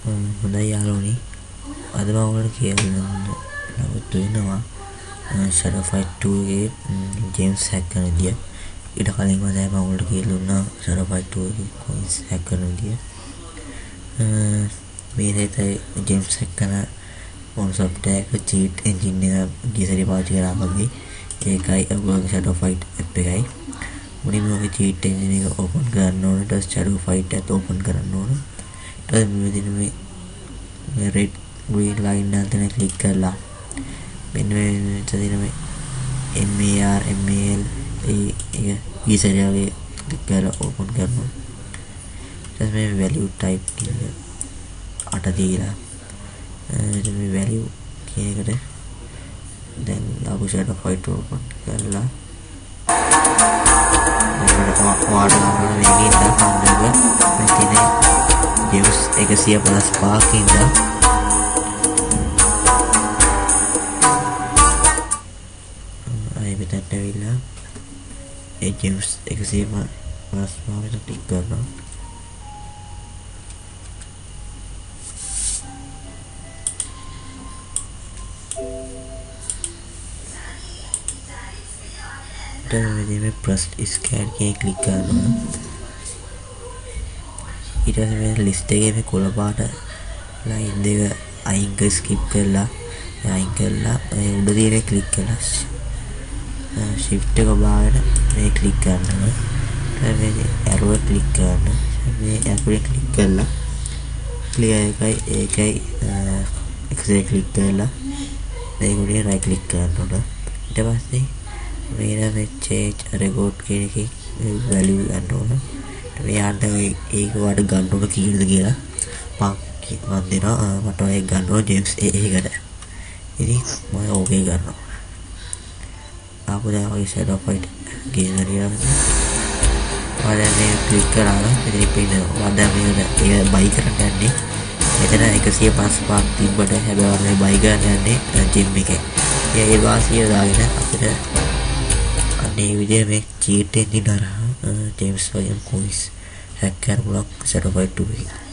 හොඳයි යාළුවනි. අද මම ඔයාලට කියන්න ලබතු වෙනවා Shadow Fight 2 ගේ ගේම්ස් හැක් කරන විදිය. ඊට කලින් මම ඔයාලට කියලා දුන්නා Shadow Fight 2 ගේ coins හැක් කරන විදිය. මේ දෙතේ ගේම්ස් හැක් කරන මොන software එක cheat engine එක ගියසරි පාවිච්චි කරා වගේ ඒකයි ඔයගොල්ලෝ Shadow Fight app එකයි. මුලින්ම ඔය cheat engine එක open කරන්න ඕනේ. ඊට පස්සේ Shadow Fight app open කරන්න ඕනේ. ඊට පස්සේ මේ red green line එක click කරලා මෙන්න මේ තියෙන මේ MAR MAL ඒ ගියසරි වගේ click කරලා open කරනවා. ඊට පස්සේ මේ value type එක අට දීලා මේ value කියන එකට දැන් ආපු Shadow Fight open කරලා වාඩි වෙනවා මේකේ ඉඳලා කන්නක මේ තියෙන ජෙම්ස් 155 කින්දා අය මෙතනට ඇවිල්ලා ඒ ජෙම්ස් 155 එකට ක්ලික් කරනවා. में प्लस स्कैन के क्लिक करना. ඊට පස්සේ මේ ලිස්ට් එකේ මේ කොළ පාට ලයින් දෙක අයින් කර ස්කිප් කරලා උඩ තියෙන ක්ලික් කරලා shift එක බාගෙන මේ ක්ලික් කරනවා. ඊට මේ arrow එක ක්ලික් කරනවා. මේ arrow එක ක්ලික් කරලා clear එකයි එකසේ ක්ලික් කරලා මේක උඩේ right ක්ලික් කරනවා. ඊට පස්සේ මේ change record කියන එකේ value ගන්න ඕන. මෙයාට ඒක වඩ ගන්න ඕන කීයද කියලා මම දෙනවා. මට ඔය ගන්න ඕන ජේම්ස් ඒකට. ඉතින් මම ඕකේ ගන්නවා. ආපහු දැන් ඔය Shadow Fight ගේම් එක වලදී මේ ක්ලික් කරලා ඉතින් පිටින් වඩා මේ බයි කරන්න යන්නේ. මෙතන 155ක් තිබ්බට හැබැයි බයි ගන්න යන්නේ ජිම් එකේ. ඒ වාසිය දාගෙන අපිට අනේ විදිහේ මේ cheat engine හරහා ජේම්ස් වගේ coins hack කරලා Shadow Fight 2 එකේ